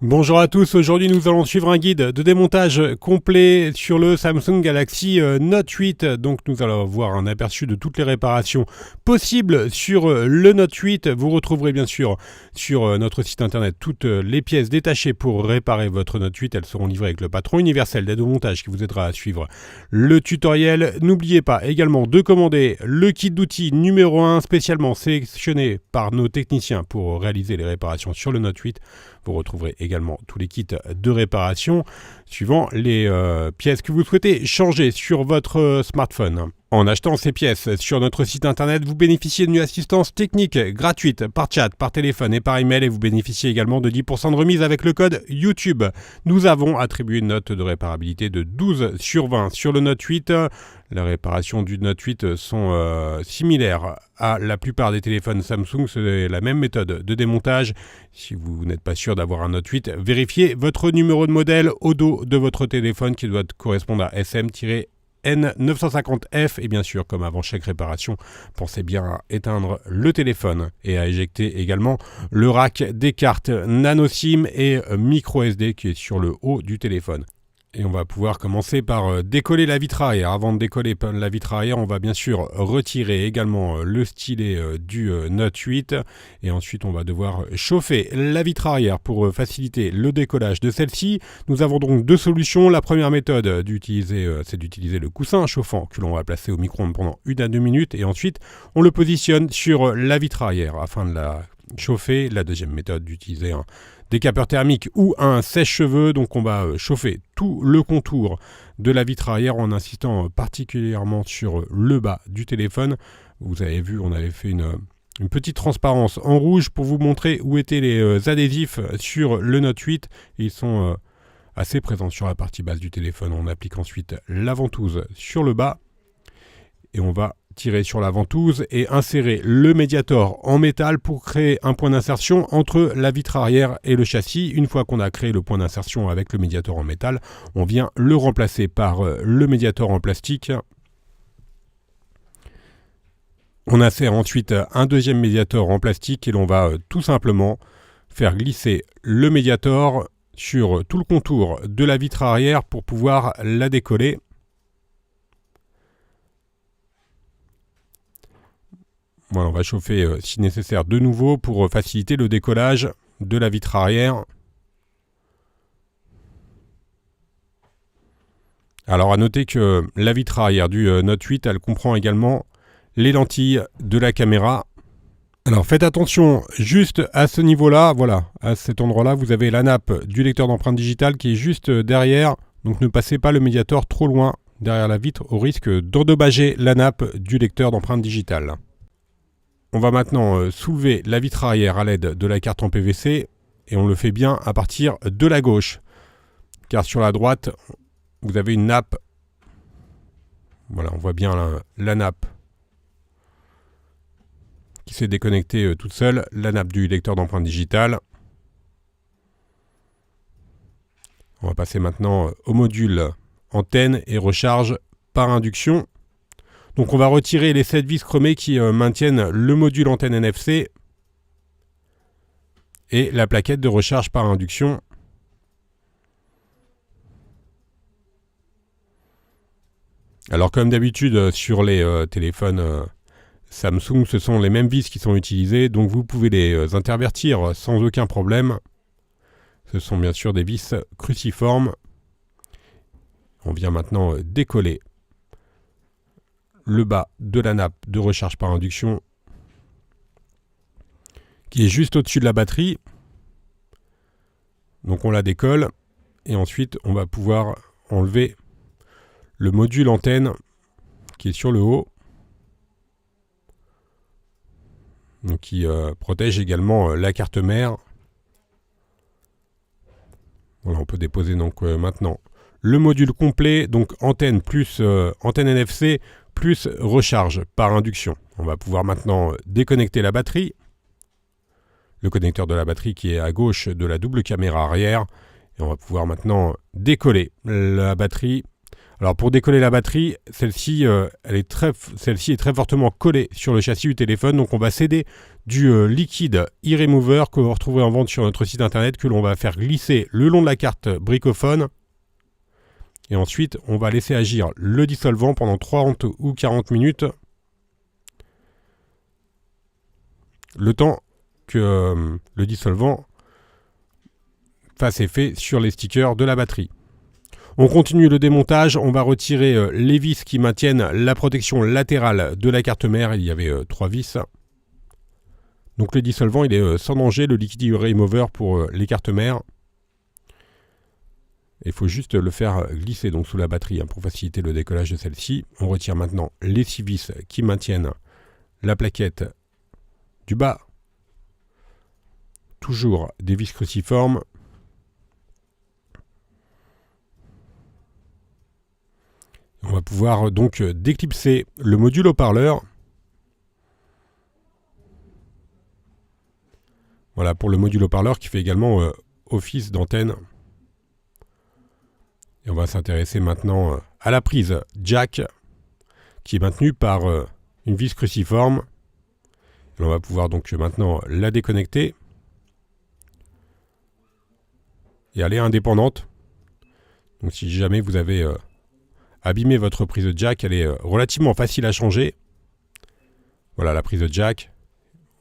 Bonjour à tous, aujourd'hui nous allons suivre un guide de démontage complet sur le Samsung Galaxy Note 8. Donc nous allons voir un aperçu de toutes les réparations possibles sur le Note 8. Vous retrouverez bien sûr sur notre site internet toutes les pièces détachées pour réparer votre Note 8. Elles seront livrées avec le patron universel d'aide au montage qui vous aidera à suivre le tutoriel. N'oubliez pas également de commander le kit d'outils numéro 1 spécialement sélectionné par nos techniciens pour réaliser les réparations sur le Note 8. Vous retrouverez également tous les kits de réparation suivant les pièces que vous souhaitez changer sur votre smartphone. En achetant ces pièces sur notre site internet, vous bénéficiez d'une assistance technique gratuite par chat, par téléphone et par email et vous bénéficiez également de 10% de remise avec le code YouTube. Nous avons attribué une note de réparabilité de 12 sur 20 sur le Note 8. Les réparations du Note 8 sont similaires à la plupart des téléphones Samsung. C'est la même méthode de démontage. Si vous n'êtes pas sûr d'avoir un Note 8, vérifiez votre numéro de modèle au dos de votre téléphone qui doit correspondre à SM-N950F et bien sûr, comme avant chaque réparation, pensez bien à éteindre le téléphone et à éjecter également le rack des cartes nano SIM et micro SD qui est sur le haut du téléphone. Et on va pouvoir commencer par décoller la vitre arrière. Avant de décoller la vitre arrière, on va bien sûr retirer également le stylet du Note 8. Et ensuite, on va devoir chauffer la vitre arrière pour faciliter le décollage de celle-ci. Nous avons donc deux solutions. La première méthode, c'est d'utiliser le coussin chauffant que l'on va placer au micro-ondes pendant 1 à 2 minutes. Et ensuite, on le positionne sur la vitre arrière afin de la chauffer. La deuxième méthode, d'utiliser un décapeur thermique ou un sèche-cheveux. Donc on va chauffer tout le contour de la vitre arrière en insistant particulièrement sur le bas du téléphone. Vous avez vu, on avait fait une petite transparence en rouge pour vous montrer où étaient les adhésifs sur le Note 8. Ils sont assez présents sur la partie basse du téléphone. On applique ensuite la ventouse sur le bas et on va tirer sur la ventouse et insérer le médiator en métal pour créer un point d'insertion entre la vitre arrière et le châssis. Une fois qu'on a créé le point d'insertion avec le médiator en métal, on vient le remplacer par le médiator en plastique. On insère ensuite un deuxième médiator en plastique et l'on va tout simplement faire glisser le médiator sur tout le contour de la vitre arrière pour pouvoir la décoller. Voilà, on va chauffer si nécessaire de nouveau pour faciliter le décollage de la vitre arrière. Alors à noter que la vitre arrière du Note 8, elle comprend également les lentilles de la caméra. Alors faites attention juste à ce niveau-là, voilà, à cet endroit-là, vous avez la nappe du lecteur d'empreintes digitales qui est juste derrière. Donc ne passez pas le médiator trop loin derrière la vitre au risque d'endommager la nappe du lecteur d'empreintes digitales. On va maintenant soulever la vitre arrière à l'aide de la carte en PVC et on le fait bien à partir de la gauche. Car sur la droite, vous avez une nappe. Voilà, on voit bien la nappe qui s'est déconnectée toute seule, la nappe du lecteur d'empreintes digitales. On va passer maintenant au module antenne et recharge par induction. Donc on va retirer les 7 vis chromées qui maintiennent le module antenne NFC et la plaquette de recharge par induction. Alors comme d'habitude sur les téléphones Samsung, ce sont les mêmes vis qui sont utilisées, donc vous pouvez les intervertir sans aucun problème. Ce sont bien sûr des vis cruciformes. On vient maintenant décoller le bas de la nappe de recharge par induction qui est juste au-dessus de la batterie. Donc on la décolle et ensuite on va pouvoir enlever le module antenne qui est sur le haut, donc qui protège également la carte mère. Voilà, on peut déposer donc maintenant le module complet, donc antenne plus antenne NFC plus recharge par induction. On va pouvoir maintenant déconnecter la batterie, le connecteur de la batterie qui est à gauche de la double caméra arrière, et on va pouvoir maintenant décoller la batterie Alors pour décoller la batterie, celle-ci est très fortement collée sur le châssis du téléphone, donc on va céder du liquide e-remover que vous retrouvez en vente sur notre site internet, que l'on va faire glisser le long de la carte bricophone. Et ensuite, on va laisser agir le dissolvant pendant 30 ou 40 minutes. Le temps que le dissolvant fasse effet sur les stickers de la batterie. On continue le démontage, on va retirer les vis qui maintiennent la protection latérale de la carte mère. Il y avait 3 vis. Donc le dissolvant il est sans danger, le liquide remover pour les cartes mères. Il faut juste le faire glisser donc sous la batterie pour faciliter le décollage de celle-ci. On retire maintenant les 6 vis qui maintiennent la plaquette du bas. Toujours des vis cruciformes. On va pouvoir donc déclipser le module haut-parleur. Voilà pour le module haut-parleur qui fait également office d'antenne. Et on va s'intéresser maintenant à la prise jack qui est maintenue par une vis cruciforme. Et on va pouvoir donc maintenant la déconnecter. Et elle est indépendante. Donc si jamais vous avez abîmé votre prise jack, elle est relativement facile à changer. Voilà la prise jack.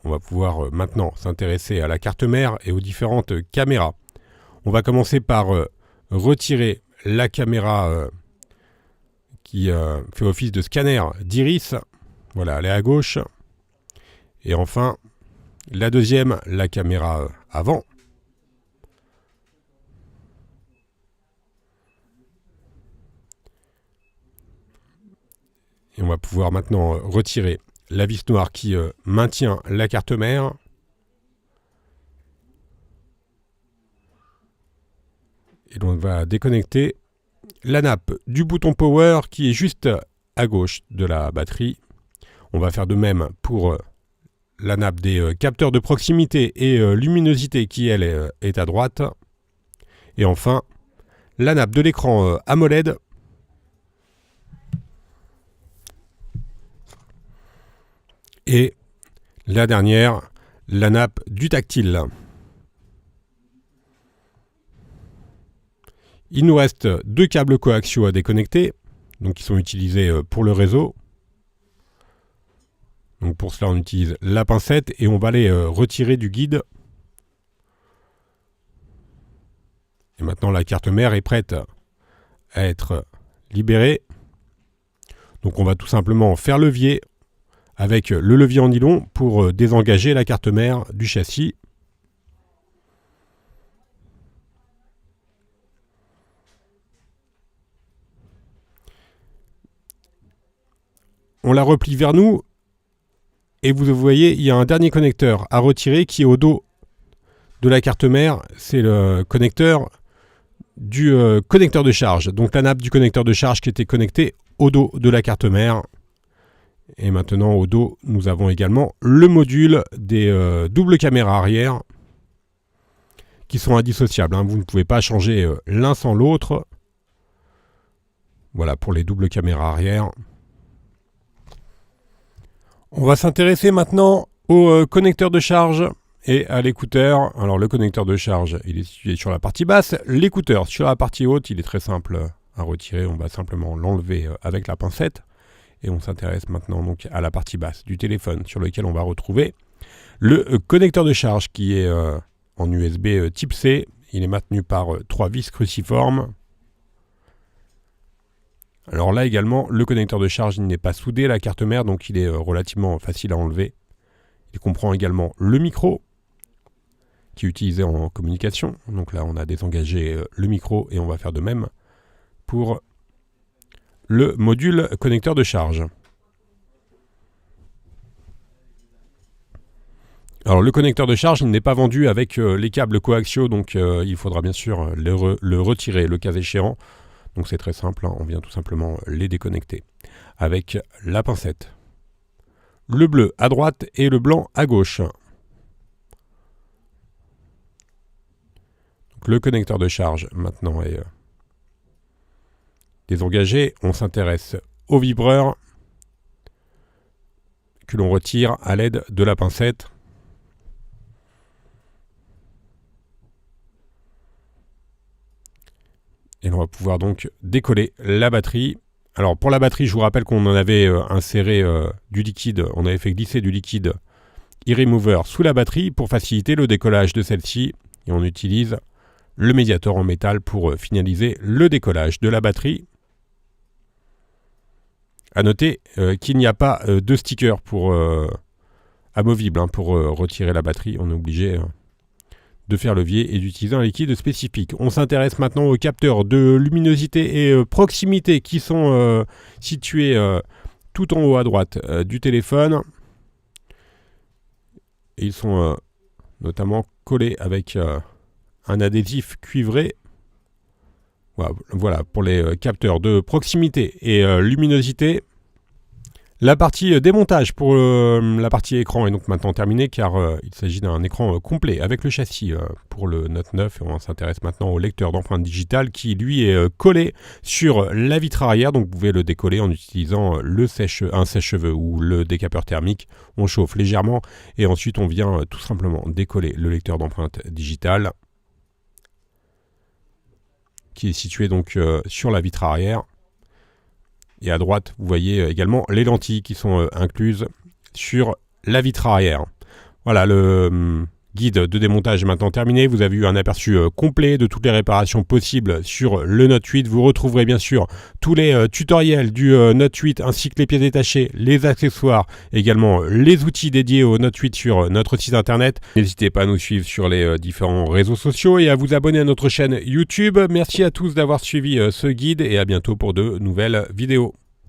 On va pouvoir maintenant s'intéresser à la carte mère et aux différentes caméras. On va commencer par retirer la caméra qui fait office de scanner d'iris. Voilà, elle est à gauche. Et enfin, la deuxième, la caméra avant. Et on va pouvoir maintenant retirer la vis noire qui maintient la carte mère. Et l'on va déconnecter la nappe du bouton power qui est juste à gauche de la batterie. On va faire de même pour la nappe des capteurs de proximité et luminosité qui elle est à droite. Et enfin, la nappe de l'écran AMOLED. Et la dernière, la nappe du tactile. Il nous reste 2 câbles coaxiaux à déconnecter, donc qui sont utilisés pour le réseau. Donc pour cela, on utilise la pincette et on va les retirer du guide. Et maintenant, la carte mère est prête à être libérée. Donc on va tout simplement faire levier avec le levier en nylon pour désengager la carte mère du châssis. On la replie vers nous et vous voyez, il y a un dernier connecteur à retirer qui est au dos de la carte mère. C'est le connecteur du connecteur de charge. Donc la nappe du connecteur de charge qui était connectée au dos de la carte mère. Et maintenant au dos, nous avons également le module des doubles caméras arrière qui sont indissociables. Vous ne pouvez pas changer l'un sans l'autre. Voilà pour les doubles caméras arrière. On va s'intéresser maintenant au connecteur de charge et à l'écouteur. Alors le connecteur de charge, il est situé sur la partie basse. L'écouteur sur la partie haute, il est très simple à retirer. On va simplement l'enlever avec la pincette. Et on s'intéresse maintenant donc à la partie basse du téléphone sur lequel on va retrouver le connecteur de charge qui est en USB type C. Il est maintenu par 3 vis cruciformes. Alors là également, le connecteur de charge il n'est pas soudé à la carte mère, donc il est relativement facile à enlever. Il comprend également le micro qui est utilisé en communication. Donc là on a désengagé le micro et on va faire de même pour le module connecteur de charge. Alors le connecteur de charge il n'est pas vendu avec les câbles coaxiaux, donc il faudra bien sûr le retirer le cas échéant. Donc c'est très simple, on vient tout simplement les déconnecter avec la pincette. Le bleu à droite et le blanc à gauche. Donc le connecteur de charge maintenant est désengagé. On s'intéresse au vibreur que l'on retire à l'aide de la pincette. Et on va pouvoir donc décoller la batterie. Alors pour la batterie, je vous rappelle qu'on en avait inséré du liquide, on avait fait glisser du liquide e-remover sous la batterie pour faciliter le décollage de celle-ci. Et on utilise le médiator en métal pour finaliser le décollage de la batterie. À noter qu'il n'y a pas de sticker pour amovible pour retirer la batterie. On est obligé de faire levier et d'utiliser un liquide spécifique. On s'intéresse maintenant aux capteurs de luminosité et proximité qui sont situés tout en haut à droite du téléphone. Et ils sont notamment collés avec un adhésif cuivré. Voilà pour les capteurs de proximité et luminosité. La partie démontage pour la partie écran est donc maintenant terminée car il s'agit d'un écran complet avec le châssis pour le Note 9. Et on s'intéresse maintenant au lecteur d'empreintes digitales qui lui est collé sur la vitre arrière. Donc vous pouvez le décoller en utilisant un sèche-cheveux ou le décapeur thermique. On chauffe légèrement et ensuite on vient tout simplement décoller le lecteur d'empreintes digitales qui est situé donc sur la vitre arrière. Et à droite, vous voyez également les lentilles qui sont incluses sur la vitre arrière. Voilà, le guide de démontage est maintenant terminé. Vous avez eu un aperçu complet de toutes les réparations possibles sur le Note 8. Vous retrouverez bien sûr tous les tutoriels du Note 8 ainsi que les pièces détachées, les accessoires, également les outils dédiés au Note 8 sur notre site internet. N'hésitez pas à nous suivre sur les différents réseaux sociaux et à vous abonner à notre chaîne YouTube. Merci à tous d'avoir suivi ce guide et à bientôt pour de nouvelles vidéos.